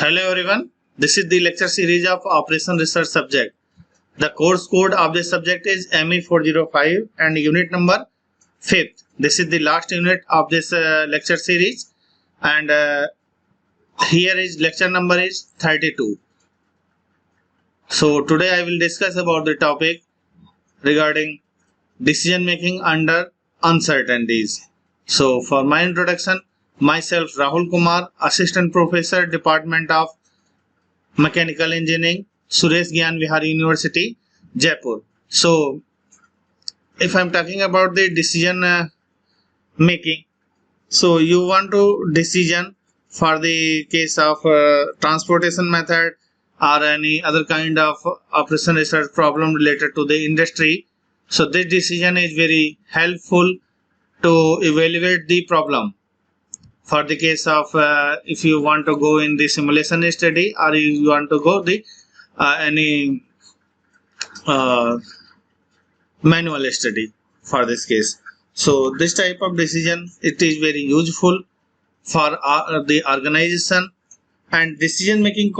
Hello everyone, this is the lecture series of Operation Research subject. The course code of this subject is ME405 and unit number 5th. This is the last unit of this lecture series, and here is lecture number is 32. So today I will discuss about the topic regarding decision making under uncertainties. So for my introduction, myself Rahul Kumar, Assistant Professor, Department of Mechanical Engineering, Suresh Gyan Vihar University, Jaipur. So if I'm talking about the decision making, so you want to decision for the case of transportation method or any other kind of operation research problem related to the industry. So this decision is very helpful to evaluate the problem. For the case of if you want to go in the simulation study or you want to go the any manual study for this case. So this type of decision, it is very useful for the organization, and decision making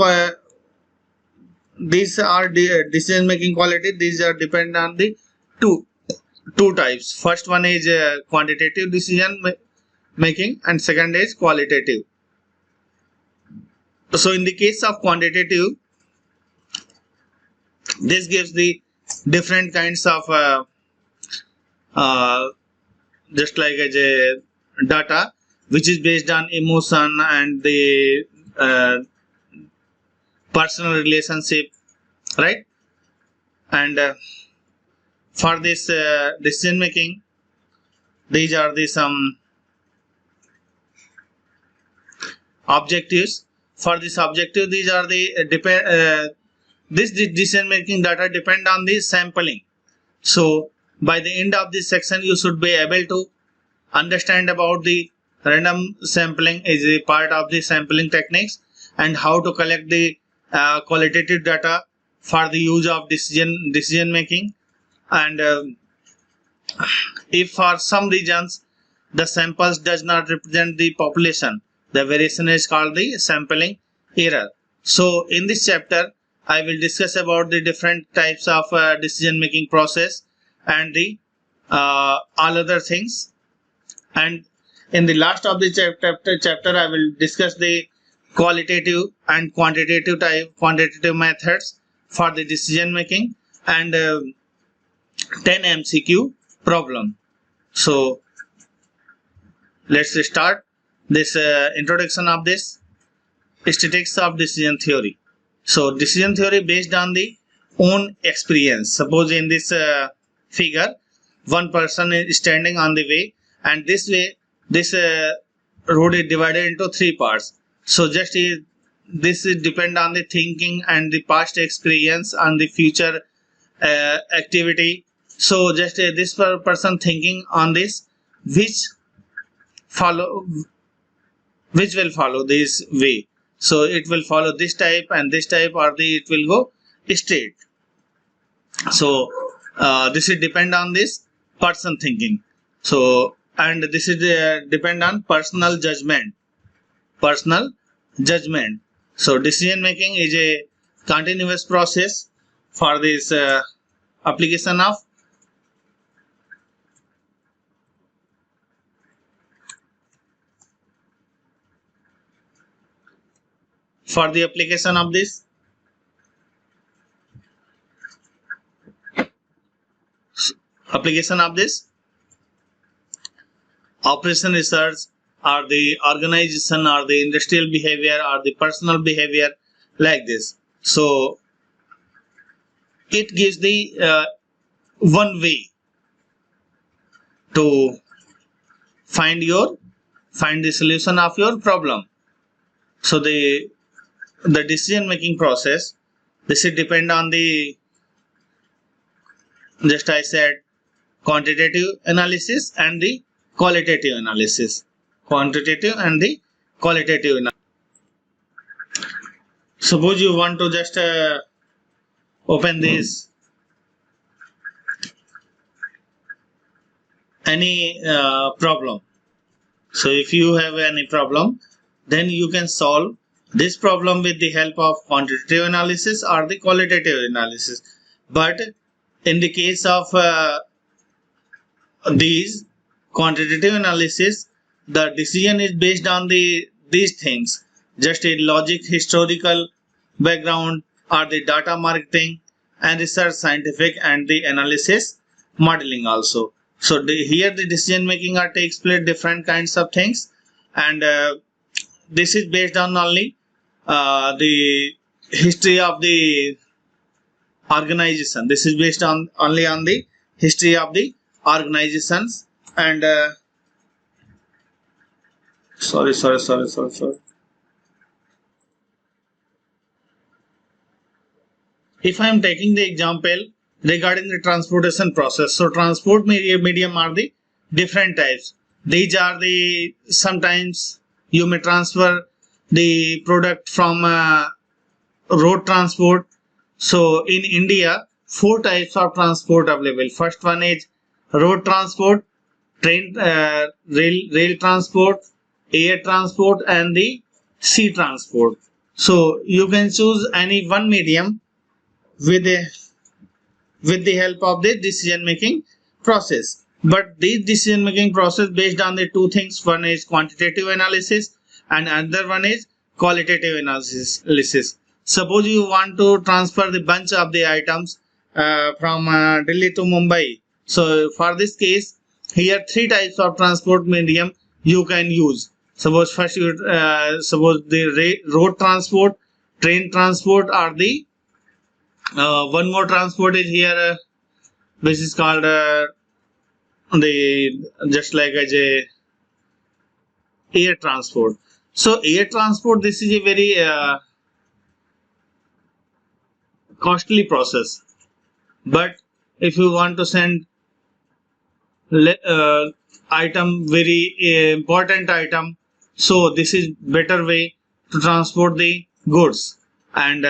these are the decision making quality. These are depend on the two types. First one is quantitative decision making and second is qualitative. So in the case of quantitative, this gives the different kinds of just like as a data which is based on emotion and the personal relationship, right? And for this decision making, these are the some objectives. For this objective, these are the this decision making data depend on the sampling. So by the end of this section, you should be able to understand about the random sampling is a part of the sampling techniques and how to collect the qualitative data for the use of decision making. And if for some regions the samples does not represent the population, the variation is called the sampling error. So in this chapter I will discuss about the different types of decision making process and the all other things. And in the last of the chapter I will discuss the qualitative and quantitative methods for the decision making and 10 MCQ problem. So let's start this introduction of this statistics of decision theory. So decision theory based on the own experience. Suppose in this figure, one person is standing on the way, and this way this road is divided into three parts. So just this is depend on the thinking and the past experience and the future activity. So just this person thinking on this, which will follow this way. So it will follow this type and this type, or it will go straight. So this is depend on this person thinking. So and this is depend on personal judgment. So decision making is a continuous process for this application of this operation research or the organization or the industrial behavior or the personal behavior like this. So it gives the one way to find the solution of your problem. So the decision making process, this is depend on the, just I said, quantitative analysis and the qualitative analysis. Suppose you want to just open this any problem. So if you have any problem, then you can solve this problem with the help of quantitative analysis or the qualitative analysis. But in the case of these quantitative analysis, the decision is based on these things, just a logic, historical background, or the data marketing and research scientific and the analysis modeling also. So here the decision making are takes place different kinds of things, and this is based on only the history of the organization. This is based on only on the history of the organizations, and sorry. If I am taking the example regarding the transportation process, so transport medium are the different types. These are the, sometimes you may transfer the product from road transport. So in India, 4 types of transport available. First one is road transport, train, rail transport, air transport, and the sea transport. So you can choose any one medium with the help of the decision making process. But this decision making process based on the two things. One is quantitative analysis and another one is qualitative analysis. Suppose you want to transfer the bunch of the items from Delhi to Mumbai. So for this case, here 3 types of transport medium you can use. Suppose first you suppose the road transport, train transport, or the one more transport is here, which is called the just like as a air transport. So air transport, this is a very costly process. But if you want to send item, very important item, so this is better way to transport the goods, and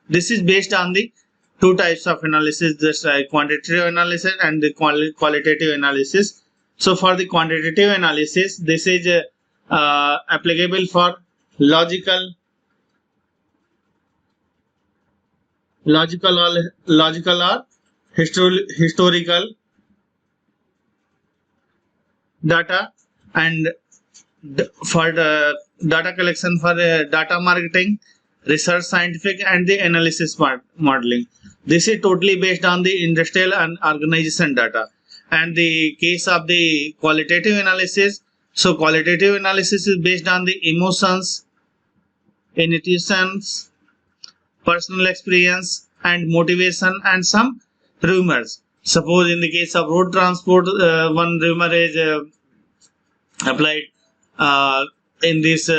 this is based on the 2 types of analysis, just quantitative analysis and the qualitative analysis. So for the quantitative analysis, this is applicable for logical or historical data, and for the data collection, for data marketing, research scientific, and the analysis modeling. This is totally based on the industrial and organization data. And the case of the qualitative analysis, so qualitative analysis is based on the emotions, intuitions, personal experience, and motivation, and some rumors. Suppose in the case of road transport, one rumor is applied in this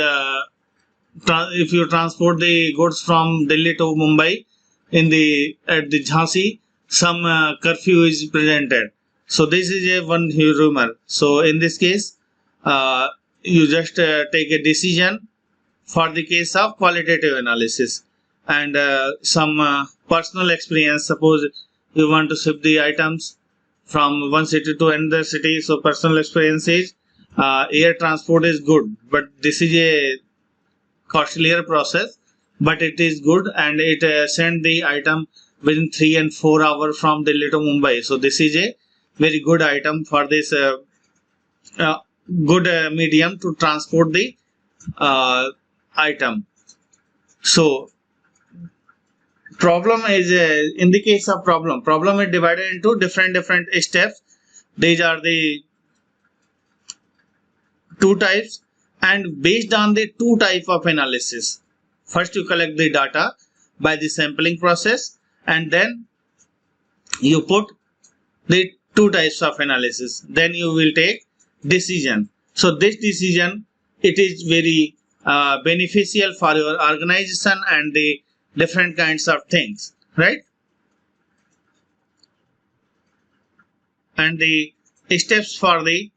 if you transport the goods from Delhi to Mumbai, at the Jhansi, some curfew is presented. So this is a one rumor. So in this case, you just take a decision for the case of qualitative analysis, and some personal experience. Suppose you want to ship the items from one city to another city, so personal experience is air transport is good, but this is a costlier process, but it is good, and it send the item within 3 and 4 hours from Delhi to Mumbai. So this is a very good item for this good medium to transport the item. So problem is in the case of problem is divided into different steps. These are the 2 types, and based on the 2 type of analysis, first you collect the data by the sampling process, and then you put the 2 types of analysis, then you will take decision. So this decision, it is very beneficial for your organization and the different kinds of things, right? And the steps for the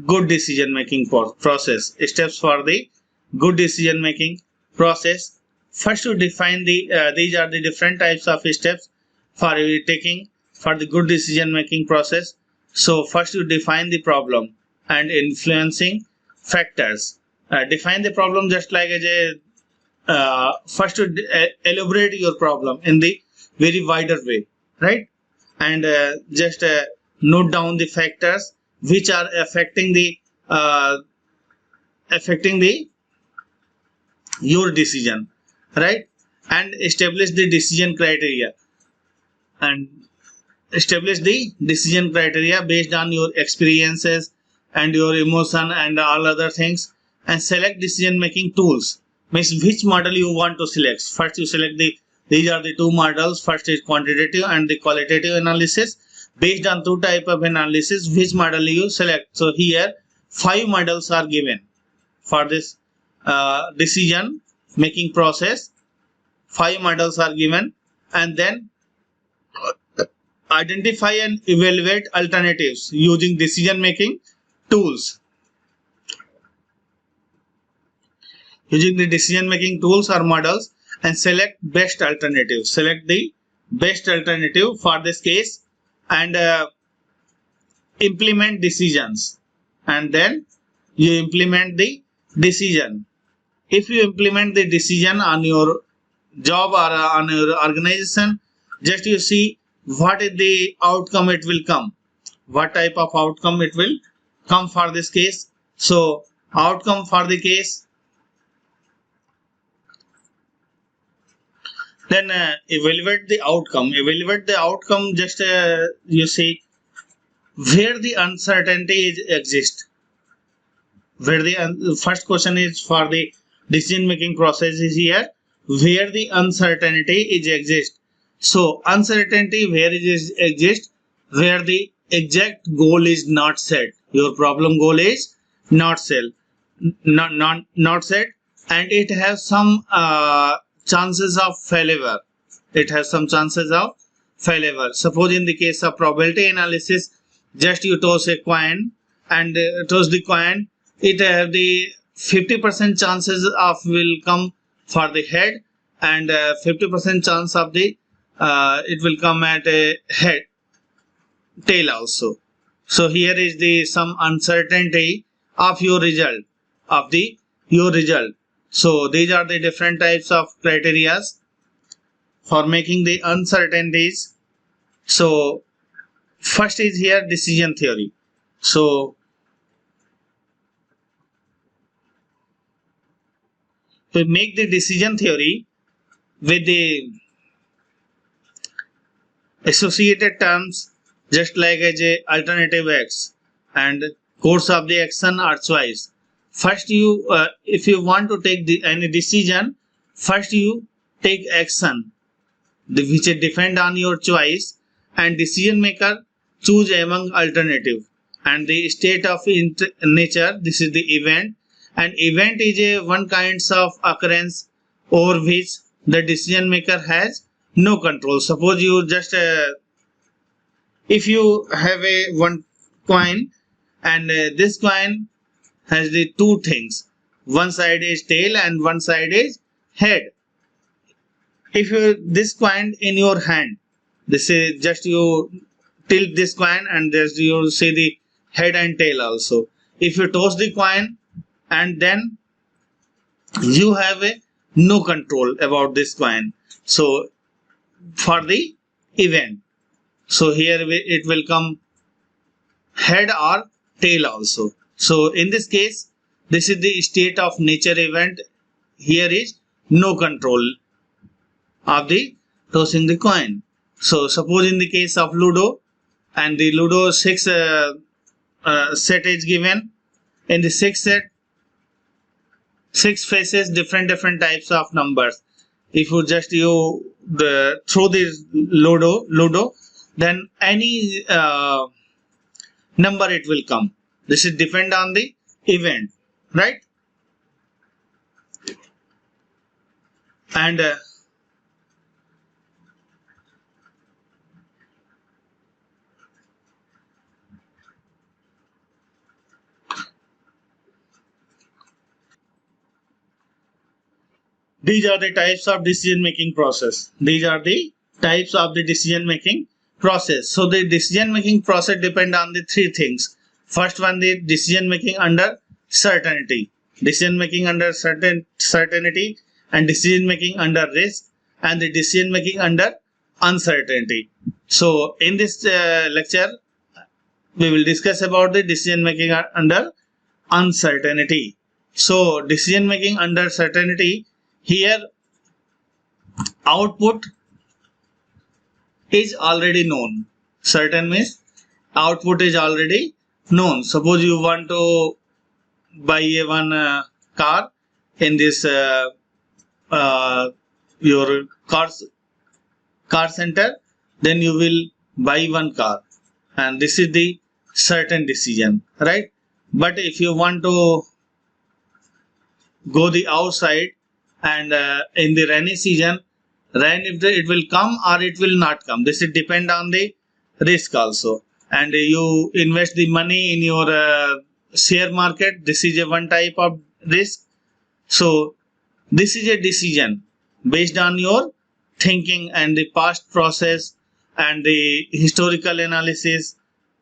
good decision making process. Steps for the good decision making process. First, you define the these are the different types of steps for taking for the good decision making process. So first you define the problem and influencing factors. define the problem just like as a first to elaborate your problem in the very wider way, right? And just note down the factors which are affecting the your decision, right? And establish the decision criteria, and establish the decision criteria based on your experiences and your emotion and all other things. And select decision making tools, means which model you want to select. First you select these are the two models. First is quantitative and the qualitative analysis. Based on two type of analysis, which model you select. So here 5 models are given for this decision making process. 5 models are given, and then identify and evaluate alternatives using decision making tools. Using the decision making tools or models, and select best alternative. Select the best alternative for this case, and implement decisions, and then you implement the decision. If you implement the decision on your job or on your organization, just you see what is the outcome it will come, what type of outcome it will come for this case. So outcome for the case, then evaluate the outcome. Just you see where the uncertainty exists. Where the first question is for the decision making process is here, where the uncertainty is exist. So uncertainty where it is exist, where the exact goal is not set. Your problem goal is not set, not set, and it has some chances of failure. It has some chances of failure. Suppose in the case of probability analysis, just you toss a coin and toss the coin, it have the 50% chances of will come for the head, and 50% chance of the it will come at a head tail also. So here is the some uncertainty of your result, of the your result. So these are the different types of criteria for making the uncertainties. So first is here decision theory. So to make the decision theory with the associated terms just like as a alternative X and course of the action or choice. First you if you want to take any decision, first you take action which depend on your choice, and decision maker choose among alternative. And the state of nature, this is the event, and event is a one kinds of occurrence over which the decision maker has no control. Suppose you just if you have a one coin, and this coin has the two things, one side is tail and one side is head. If you this coin in your hand, this is just you tilt this coin and there's you see the head and tail also. If you toss the coin, and then you have a no control about this coin. So for the event, so here it will come head or tail also. So in this case, this is the state of nature event. Here is no control of the tossing the coin. So suppose in the case of Ludo, and the Ludo 6 set is given. In the 6 set, 6 faces different types of numbers. If you just throw this Ludo, then any number it will come. This is depend on the event, right? And these are the types of decision making process. These are the types of the decision making process. So the decision making process depend on the 3 things. First one, the decision making under certainty. decision making under certainty, and decision making under risk, and the decision making under uncertainty. So in this lecture we will discuss about the decision making under uncertainty. So decision making under certainty, here output is already known. Certain means output is already known. Suppose you want to buy one car in this your car center, then you will buy one car, and this is the certain decision, right? But if you want to go the outside, and in the rainy season, rain, if it will come or it will not come, this is depend on the risk also. And you invest the money in your share market, this is a one type of risk. So this is a decision based on your thinking and the past process and the historical analysis.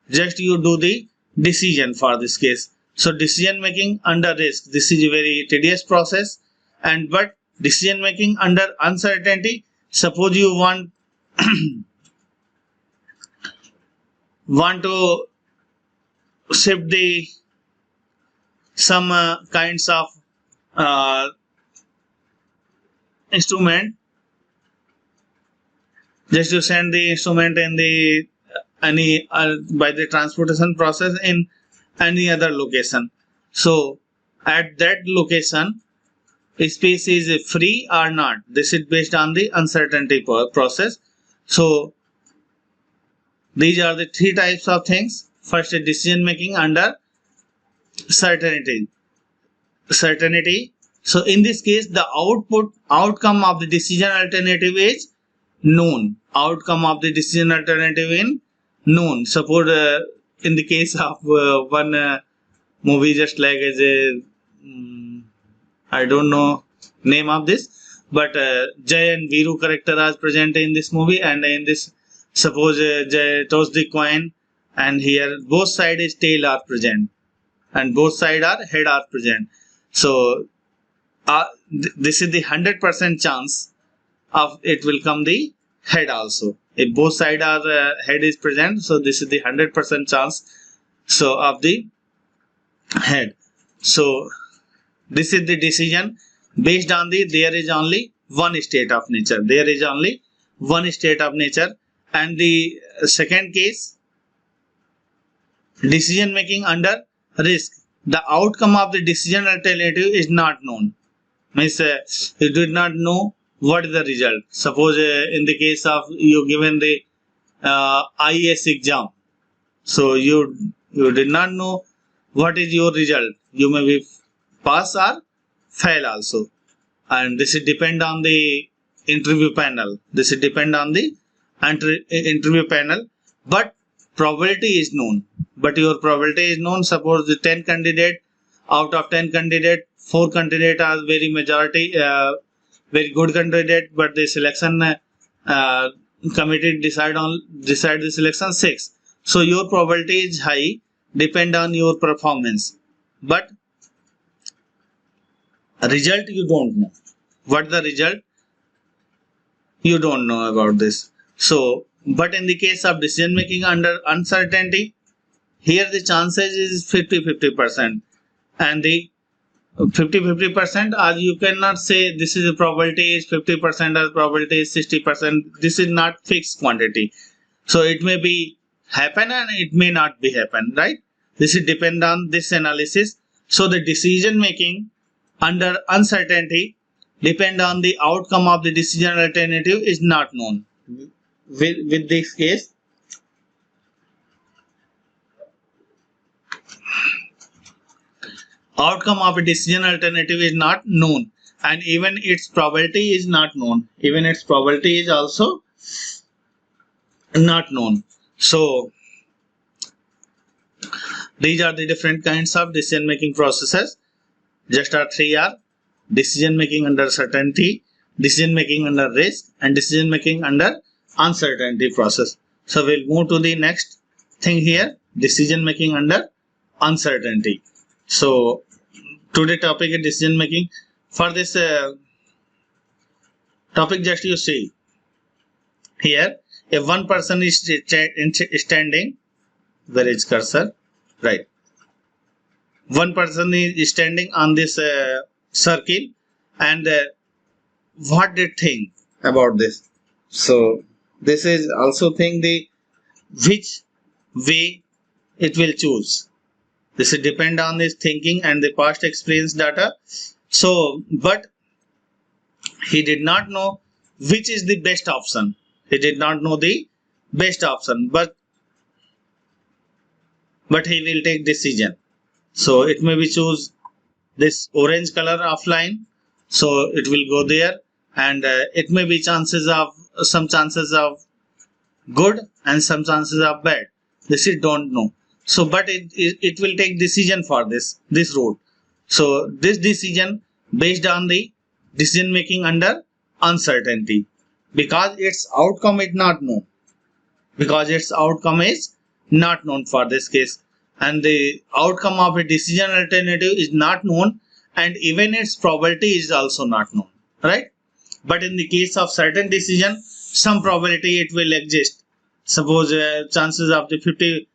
Just you do the decision for this case. So decision making under risk, this is a very tedious process. And but decision making under uncertainty, suppose you want to shift the some kinds of instrument, just to send the instrument in the any by the transportation process in any other location. So at that location, space is free or not, this is based on the uncertainty process. So these are the three types of things. First, decision making under certainty. So in this case, the outcome of the decision alternative is known. Outcome of the decision alternative in known. Suppose in the case of one movie, just like as a I don't know name of this, but Jay and Viru character are present in this movie, and in this, suppose Jay toss the coin, and here both sides is tail are present and both sides are head are present. So this is the 100% chance of it will come the head also. If both sides are head is present, so this is the 100% chance so of the head. So this is the decision based on the there is only one state of nature. There is only one state of nature. And the second case, decision making under risk. The outcome of the decision alternative is not known. Means you did not know what is the result. Suppose in the case of you given the IAS exam, so you did not know what is your result. You may be pass or fail also, and this is depend on the interview panel. This is depend on the interview panel, but probability is known. But your probability is known. Suppose the 10 candidate, out of 10 candidate, 4 candidate are very majority, very good candidate, but the selection committee decide the selection 6. So your probability is high, depend on your performance, but result you don't know. What the result? You don't know about this. So, but in the case of decision making under uncertainty, here the chances is 50-50%, and the 50-50%, as you cannot say this is a probability is 50% or probability is 60%. This is not fixed quantity. So it may be happen and it may not be happen, right? This is depend on this analysis. So the decision making under uncertainty depend on the outcome of the decision alternative is not known. With this case, outcome of a decision alternative is not known, and even its probability is not known. Even its probability is also not known. So these are the different kinds of decision making processes. Just our three are decision making under certainty, decision making under risk, and decision making under uncertainty process. So we'll move to the next thing here, decision making under uncertainty. So Today topic is decision making. For this topic, just you see here, if one person is standing, where is cursor? Right. One person is standing on this circle, and what they think about this. So this is also thing the which way it will choose. This is depend on his thinking and the past experience data. So, but he did not know which is the best option. He did not know the best option, but he will take decision. So it may be choose this orange color of line. So it will go there, and it may be some chances of good and some chances of bad. This is don't know. So, but it will take decision for this route. So this decision based on the decision making under uncertainty, because its outcome is not known. Because its outcome is not known for this case, and the outcome of a decision alternative is not known, and even its probability is also not known, right? But in the case of certain decision, some probability it will exist. Suppose chances of the 50%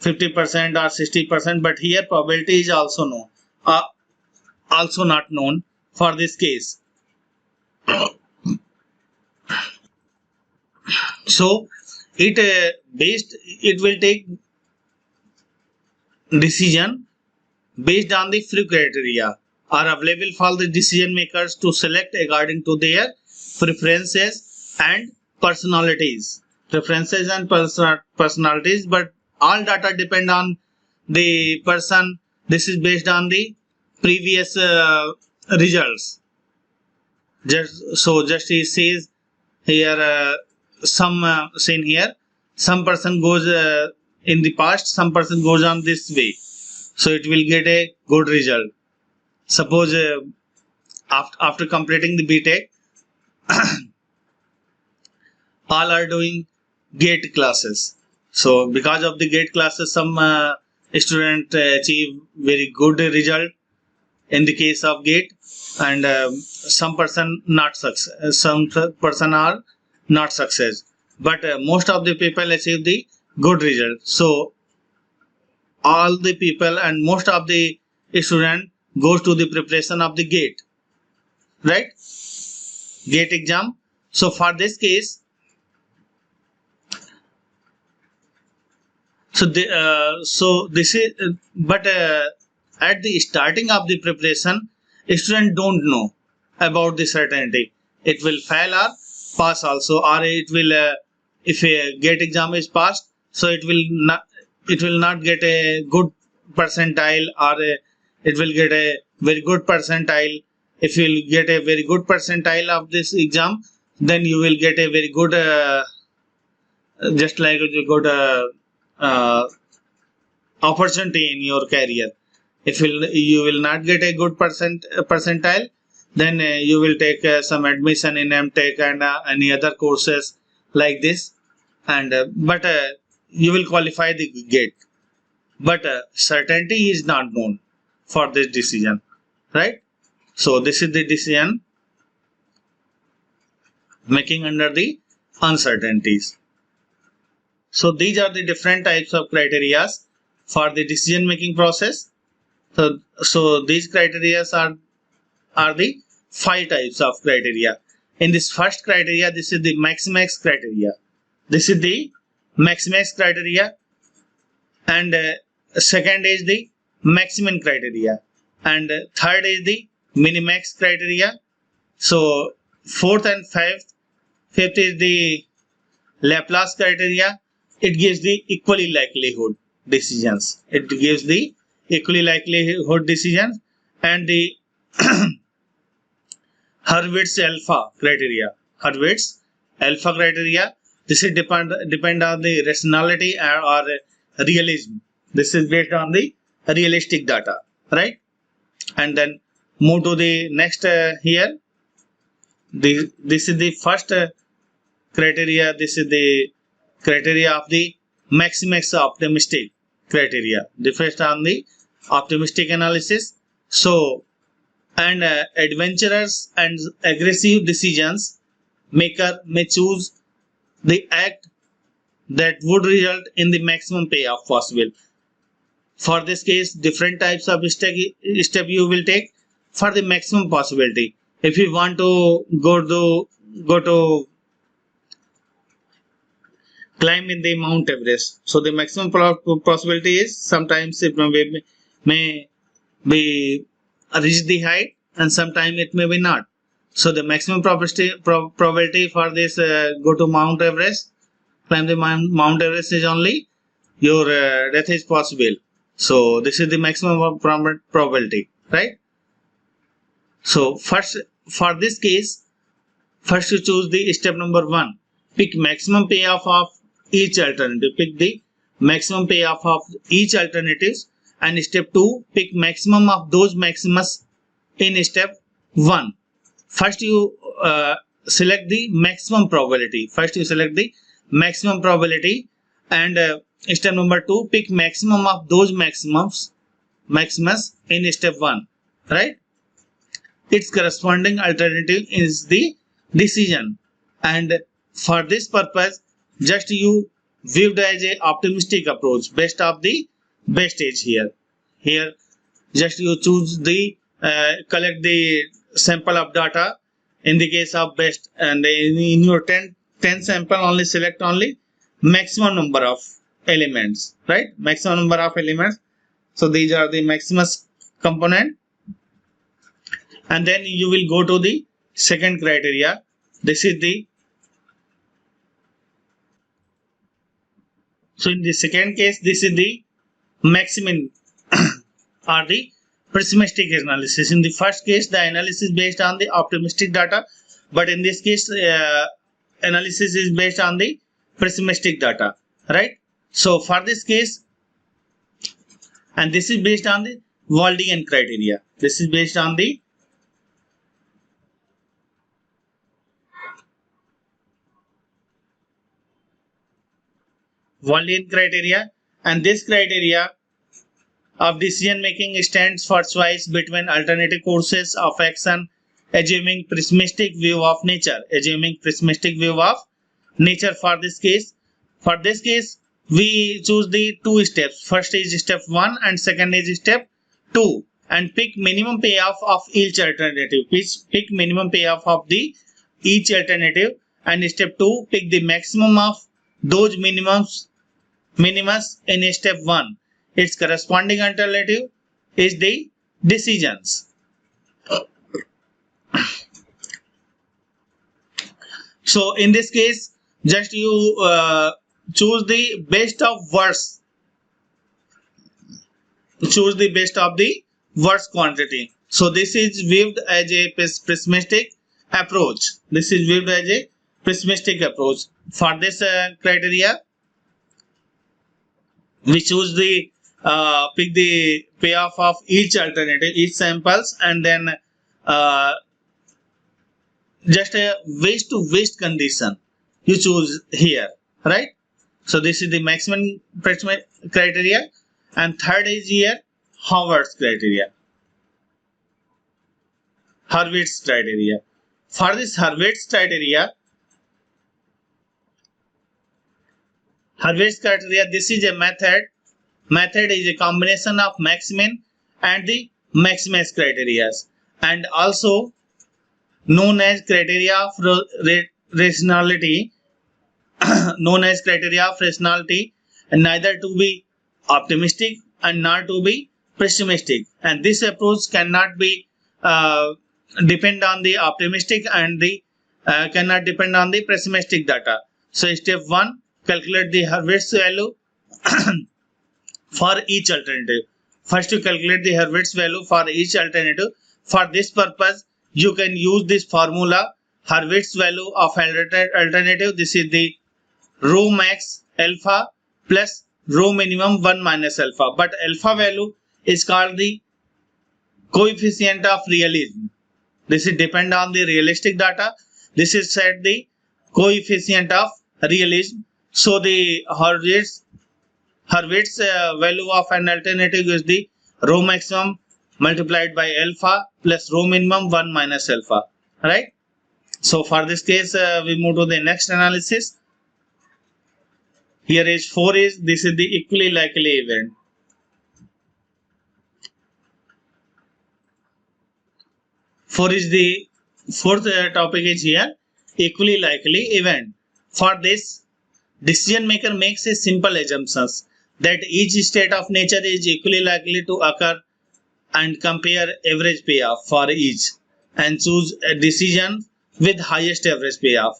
or 60%, but here probability is also known, also not known for this case. So it will take decision based on the few criteria are available for the decision makers to select according to their preferences and personalities. Personalities, but all data depend on the person. This is based on the previous results. Just he says here some scene here. Some person goes in the past, some person goes on this way, so it will get a good result. Suppose after completing the BTech, all are doing GATE classes. So because of the GATE classes, some student achieve very good result in the case of GATE, and some person not success. Some person are not success, but most of the people achieve the good result. So all the people and most of the student goes to the preparation of the GATE, right? GATE exam. So for this case, this is but at the starting of the preparation, student don't know about the certainty. It will fail or pass also, or it will if a GATE exam is passed, so it will not get a good percentile, or it will get a very good percentile. If you will get a very good percentile of this exam, then you will get a very good just like you got a opportunity in your career. If you will not get a good percentile, then you will take some admission in MTech and any other courses like this, and but you will qualify the GATE. But certainty is not known for this decision, right? So this is the decision making under the uncertainties. So these are the different types of criteria for the decision making process. So these criteria are the 5 types of criteria. In this first criteria, this is the Maximax criteria. This is the Maximax criteria, and second is the maximum criteria, and third is the Minimax criteria. So fourth and fifth is the Laplace criteria. It gives the equally likelihood decisions. It gives the equally likelihood decisions, and the Hurwitz alpha criteria. Hurwitz alpha criteria. This is depend on the rationality or realism. This is based on the realistic data, right? And then move to the next here. This is the first criteria. This is the criteria of the Maximax optimistic criteria. The first on the optimistic analysis. So and adventurous and aggressive decisions maker may choose the act that would result in the maximum payoff possible. For this case, different types of step you will take for the maximum possibility. If you want to go to climb in the Mount Everest, so the maximum possibility is sometimes it may be reach the height and sometimes it may be not. So the maximum probability for this go to Mount Everest, climb the Mount Everest is only your death is possible. So this is the maximum probability, right? So first, for this case, first you choose the step number 1. Pick maximum payoff of each alternative. Pick the maximum payoff of each alternatives. And step 2, pick maximum of those maximus in step 1. First you select the maximum probability. And step number 2, pick maximum of those maximus in step 1, right? Its corresponding alternative is the decision, and for this purpose just you viewed as a optimistic approach based of the best edge. Here just you choose the collect the sample of data in the case of best, and in your 10 sample only select only maximum number of elements, right? Maximum number of elements. So these are the maximus component, and then you will go to the second criteria. This is the so in the second case, this is the maximum or the pessimistic analysis. In the first case, the analysis based on the optimistic data, but in this case analysis is based on the pessimistic data, right? So for this case, and this is based on the Waldian criteria. This is based on the Waldian criteria, and this criteria of decision making stands for choice between alternative courses of action, assuming pessimistic view of nature. For this case, we choose the 2 steps. First is step 1 and second is step 2, and pick minimum payoff of each alternative. Pick minimum payoff of the each alternative, and step 2, pick the maximum of those minimus in step 1. Its corresponding alternative is the decisions. So in this case, just you choose the best of worst. Choose the best of the worst quantity. So this is viewed as a pessimistic approach. For this criteria, we choose the pick the payoff of each alternative, each samples, and then just a waste to waste condition you choose here, right? So this is the maximum criteria, and third is here Hurwitz criteria. For this Hurwitz criteria, this is a method. Method is a combination of maximin and the maximus criteria, and also known as criteria of rationality. And neither to be optimistic and not to be pessimistic. And this approach cannot be depend on the optimistic and the cannot depend on the pessimistic data. So step 1, calculate the Hurwitz value for each alternative. First you calculate the Hurwitz value for each alternative. For this purpose, you can use this formula, Hurwitz value of alternative. This is the rho max alpha plus rho minimum 1 minus alpha. But alpha value is called the coefficient of realism. This is depend on the realistic data. This is set the coefficient of realism. So the Hurwitz value of an alternative is the rho maximum multiplied by alpha plus rho minimum 1 minus alpha, right? So for this case, we move to the next analysis. Here is 4 is, this is the equally likely event. Fourth topic is here, equally likely event. For this, decision maker makes a simple assumptions that each state of nature is equally likely to occur and compare average payoff for each and choose a decision with highest average payoff.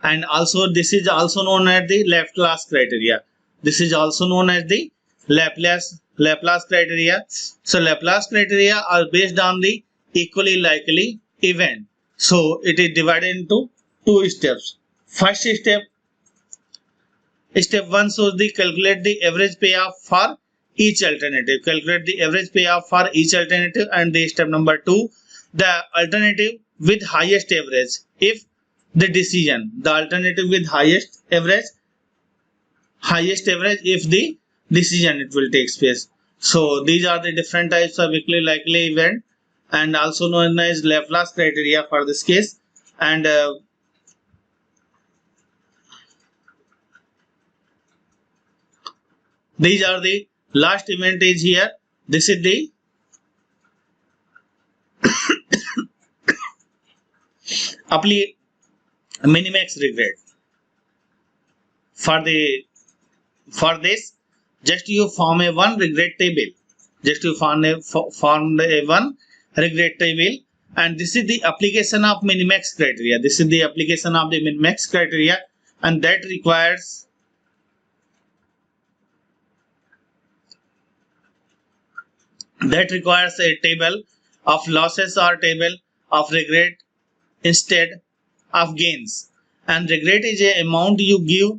And also this is also known as the Laplace criteria. This is also known as the Laplace criteria. So Laplace criteria are based on the equally likely event. So it is divided into 2 steps. First step 1 shows the calculate the average payoff for each alternative. Calculate the average payoff for each alternative. And the step number 2, the alternative with highest average. If the decision, the alternative with highest average if the decision it will take place. So these are the different types of equally likely event and also known as Laplace criteria for this case. And these are the last event is here. This is the minimax regret. For this, just you form a one regret table. One regret table, and this is the application of minimax criteria. And that requires a table of losses or table of regret instead of gains. And regret is a amount you give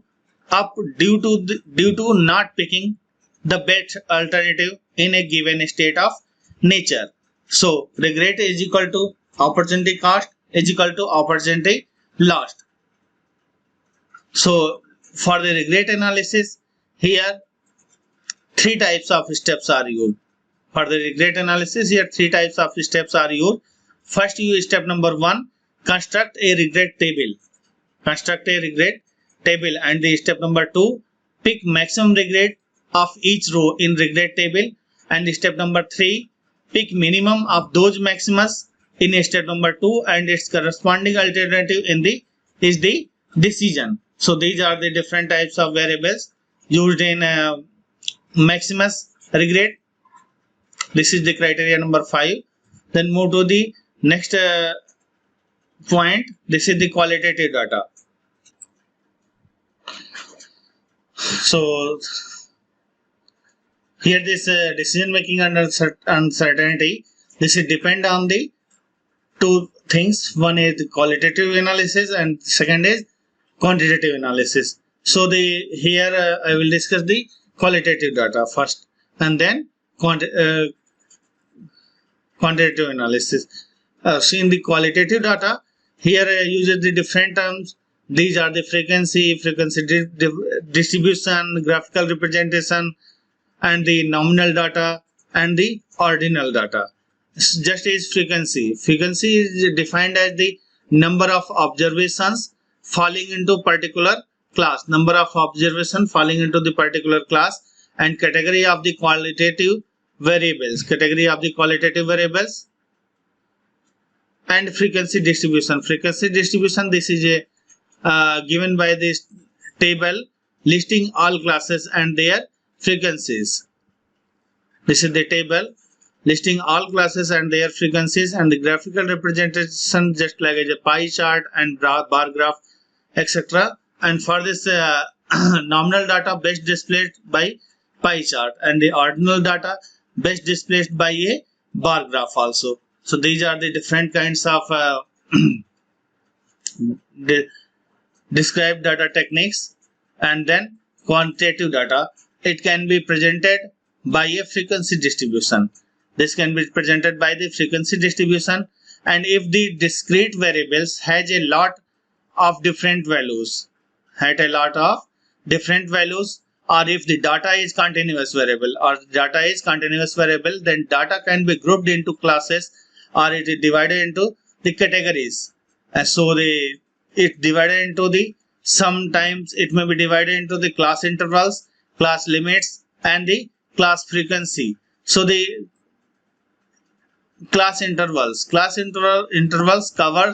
up due to not picking the best alternative in a given state of nature. So regret is equal to opportunity cost is equal to opportunity lost. So for the regret analysis, here 3 types of steps are used. For the regret analysis, here 3 types of steps are used. First, step number 1, construct a regret table. And the step number 2, pick maximum regret of each row in regret table. And step number 3, pick minimum of those maximas in step number 2 and its corresponding alternative is the decision. So these are the different types of variables used in maximus regret. This is the criteria number 5. Then move to the next point. This is the qualitative data. So here this decision making under uncertainty, this is depend on the 2 things. One is the qualitative analysis and second is quantitative analysis. So here I will discuss the qualitative data first and then quantitative analysis. So in the qualitative data, here I uses the different terms. These are the frequency distribution, graphical representation, and the nominal data and the ordinal data. Just as frequency is defined as the number of observations falling into particular class, and category of the qualitative variables, and frequency distribution. This is a given by this table listing all classes and their frequencies. This is the table listing all classes and their frequencies, and the graphical representation just like a pie chart and bar graph, etc. And for this nominal data best displayed by pie chart and the ordinal data best displayed by a bar graph also. So these are the different kinds of described data techniques. And then quantitative data, it can be presented by a frequency distribution. This can be presented by the frequency distribution, and if the discrete variables has a lot of different values, or if the data is continuous variable then data can be grouped into classes or it is divided into the categories. And so it divided into the, sometimes it may be divided into the class intervals, class limits, and the class frequency. So the class intervals covers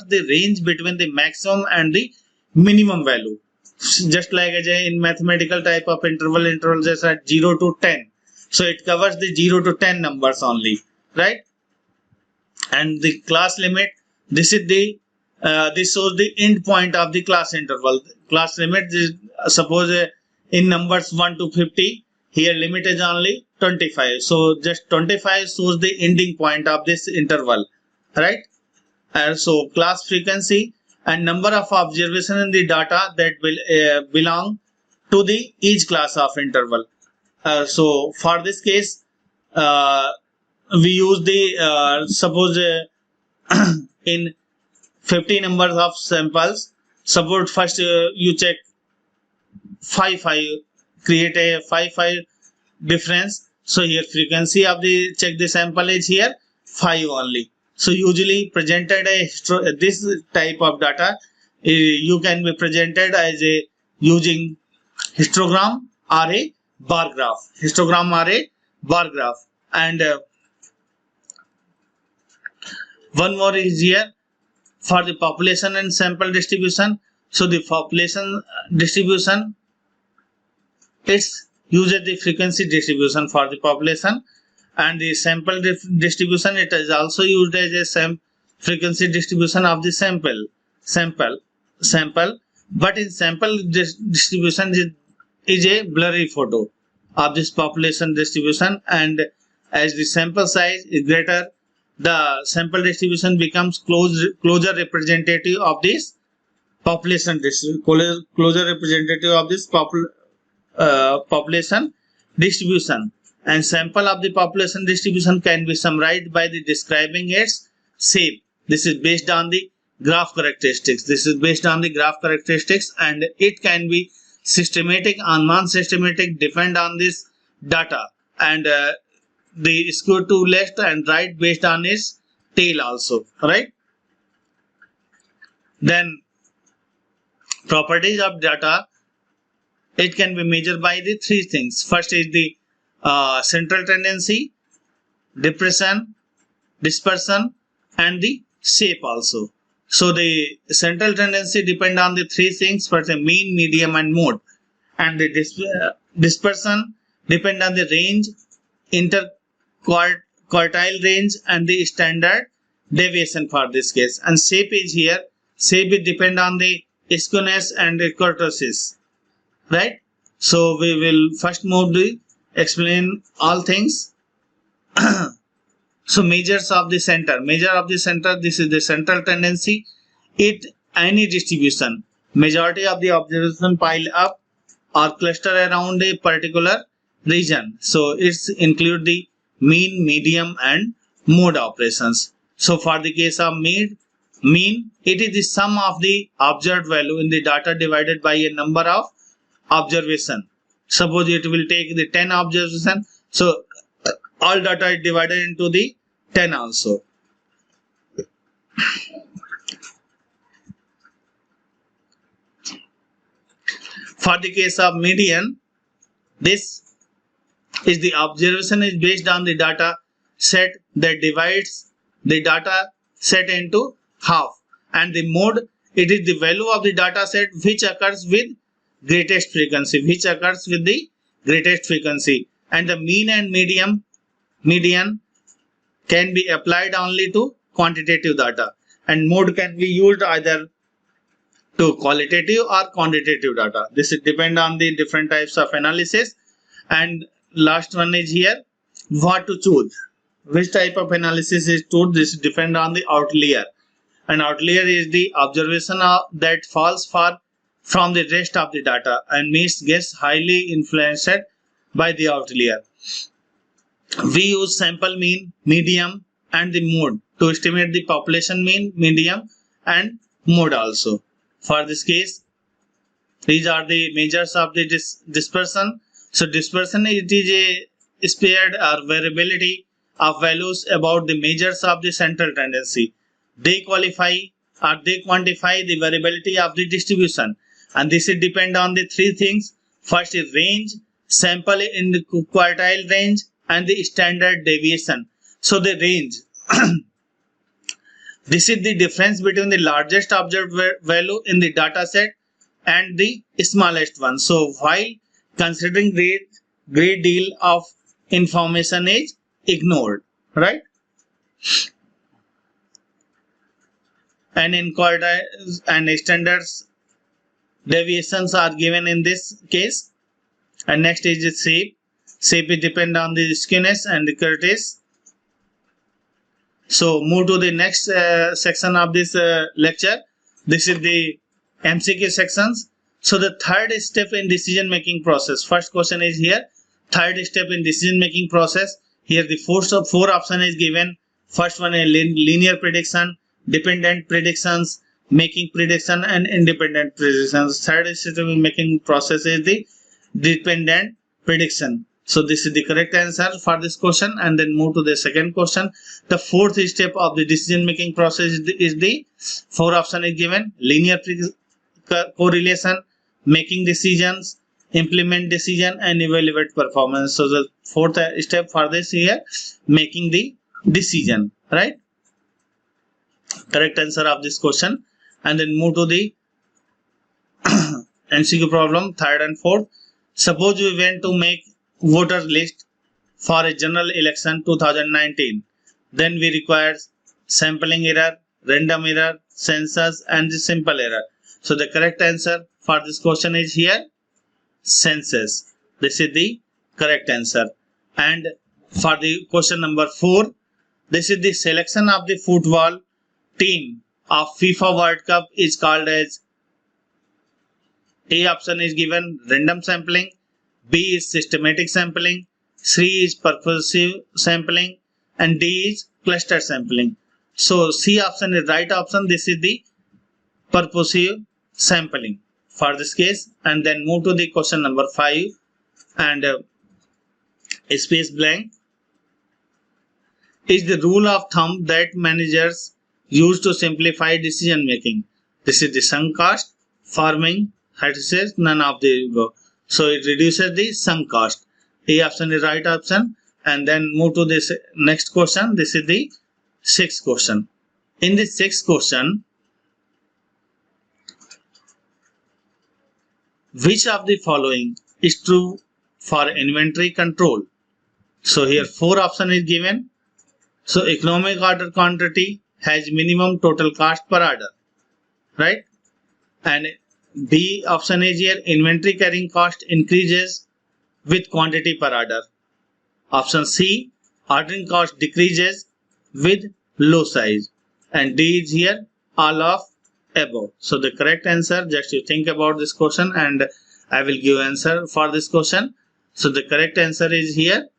the range between the maximum and the minimum value, just like in mathematical type of interval just at 0 to 10. So it covers the 0 to 10 numbers only, right? And the class limit, this is the this shows the end point of the class interval. Class limit is, suppose in numbers 1 to 50, here limit is only 25. So just 25 shows the ending point of this interval, right? And so class frequency and number of observation in the data that will belong to the each class of interval. So for this case, we use the suppose in 50 numbers of samples. Suppose first you check 5 create a 5 difference. So here frequency of the check the sample is here 5 only. So usually presented this type of data you can be presented as a using histogram or a bar graph. And one more is here for the population and sample distribution. So the population distribution, it uses the frequency distribution for the population, and the sample distribution, it is also used as a frequency distribution of the sample. But in sample distribution is a blurry photo of this population distribution, and as the sample size is greater, the sample distribution becomes closer representative of this population population distribution. And sample of the population distribution can be summarized by the describing its shape. This is based on the graph characteristics. And it can be systematic or non-systematic, depend on this data, and the skew to left and right based on its tail also, right? Then properties of data, it can be measured by the three things. First is the central tendency, dispersion, and the shape also. So the central tendency depend on the three things, first the mean, medium, and mode. And the dispersion depend on the range, interquartile range, and the standard deviation for this case. And shape is here. Shape it depend on the skewness and the kurtosis, right? So we will first move to explain all things. So measures of the center. This is the central tendency. Any distribution, majority of the observation pile up or cluster around a particular region. So it's include the mean, medium, and mode operations. So for the case of mean, it is the sum of the observed value in the data divided by a number of observation. Suppose it will take the 10 observation, so all data is divided into the 10 also. For the case of median, this is the observation is based on the data set that divides the data set into half, and the mode, it is the value of the data set which occurs with greatest frequency, and the mean and median can be applied only to quantitative data, and mode can be used either to qualitative or quantitative data. This is depend on the different types of analysis. And last one is here, what to choose, which type of analysis is choose. This depend on the outlier, and outlier is the observation that falls far from the rest of the data and gets highly influenced by the outlier. We use sample mean, medium, and the mode to estimate the population mean, medium, and mode also. For this case, these are the measures of the dispersion. So dispersion, it is a spared or variability of values about the measures of the central tendency. They quantify the variability of the distribution, and this is depend on the three things. First is range, sample in the quartile range, and the standard deviation. So the range this is the difference between the largest observed value in the data set and the smallest one. So while considering great deal of information is ignored, right? And in quartiles and standards deviations are given in this case. And next is the shape. Shape is depend on the skewness and the curvature. So move to the next section of this lecture. This is the MCQ sections. So the third step in decision making process. First question is here. Third step in decision making process. Here the four option is given. First one is linear prediction, dependent predictions, making prediction, and independent predictions. Third step in making process is the dependent prediction. So this is the correct answer for this question, and then move to the second question. The fourth step of the decision making process is the four option is given: linear correlation, making decisions, implement decision, and evaluate performance. So the fourth step for this here, making the decision, right? Correct answer of this question. And then move to the MCQ problem, third and fourth. Suppose we went to make voter list for a general election 2019. Then we require sampling error, random error, census, and the simple error. So the correct answer for this question is here census. This is the correct answer. And for the question number 4, this is the selection of the football team of FIFA World Cup is called as A option is given random sampling, B is systematic sampling, C is purposive sampling, and D is cluster sampling. So C option is right option. This is the purposive sampling for this case. And then move to the question number 5 and space blank. Is the rule of thumb that managers use to simplify decision making. This is the sunk cost, farming, says none of the above. So it reduces the sunk cost. A option is right option. And then move to this next question. This is the sixth question. In the sixth question, which of the following is true for inventory control? So here 4 option is given. So economic order quantity has minimum total cost per order, right? And B option is here, inventory carrying cost increases with quantity per order. Option C, ordering cost decreases with low size. And D is here, all of above. So the correct answer, just you think about this question and I will give answer for this question. So the correct answer is here,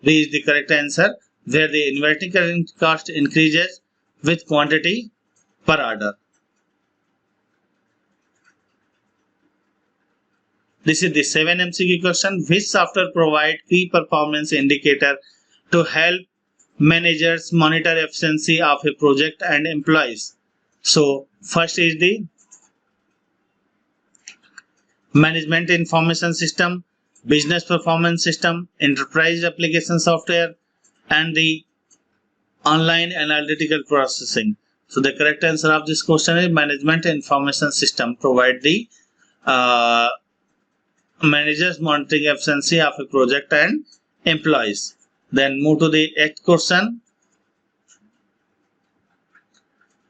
B is the correct answer, where the inventory carrying cost increases with quantity per order. This is the 7 MCQ question. Which software provides key performance indicator to help managers monitor efficiency of a project and employees? So first is the management information system, business performance system, enterprise application software, and the online analytical processing. So the correct answer of this question is management information system provide the managers monitoring efficiency of a project and employees. Then move to the 8th question.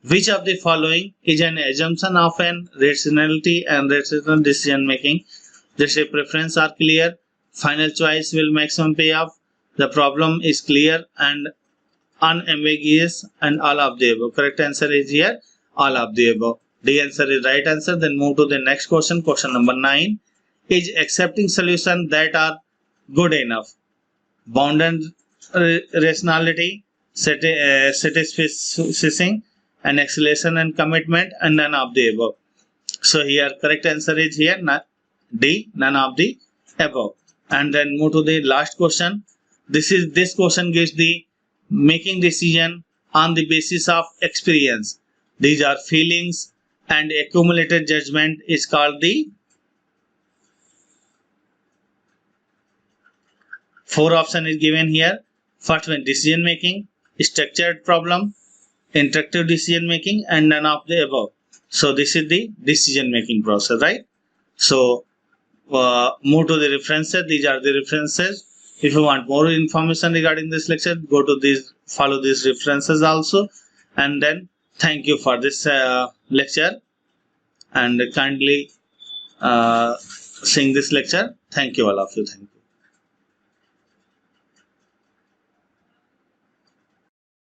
Which of the following is an assumption of an rationality and rational decision making? Just a preference are clear, final choice will maximum payoff, the problem is clear and unambiguous, and all of the above. Correct answer is here all of the above. The answer is right answer. Then move to the next question. Question number 9. Is accepting solutions that are good enough, bounded rationality, satisficing, and acceleration and commitment, and none of the above. So here correct answer is here D, none of the above. and then move to the last question. This question gives the making decision on the basis of experience. These are feelings, and accumulated judgment is called the four option is given here. First one, decision making, structured problem, interactive decision making, and none of the above. So this is the decision making process, right? So move to the references. These are the references. If you want more information regarding this lecture, go to these, follow these references also. And then thank you for this lecture, and kindly seeing this lecture. Thank you, all of you. Thank you.